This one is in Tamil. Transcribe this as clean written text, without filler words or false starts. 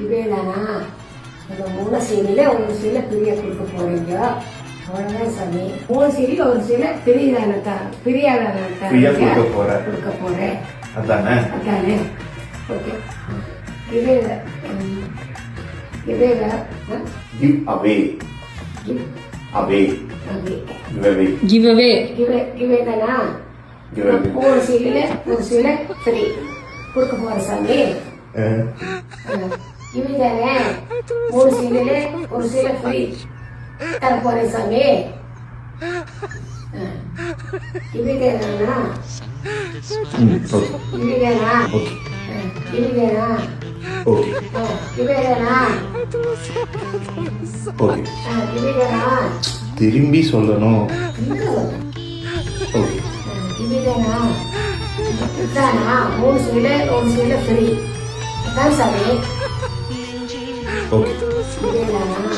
இவைதானா இந்த 3 சீரியல ஒரு சீல பிரிய கொடுக்க போறீங்க. அவ்வளவுதான் சாமி. 3 சீரியல் ஒரு சீல பிரியாதான கொடுக்க போறேன். அதானே? ஓகே. இவைதா Give away. இவைதானா ஒரு சீரியல ஒரு சீல ஃப்ரீ கொடுக்க போற சாமி. இவைதானே 3 சீரியல ஒரு சீல ஃப்ரீ தர போறேன் சாமி. இவைதானா இவைதானா இவைதானா இவைதானா இவைதானா திரும்பி சொல்லணும். இவைதானா இதானா 3 சீரியல ஒரு சீல ஃப்ரீ அதான் சாமி. இவைதானா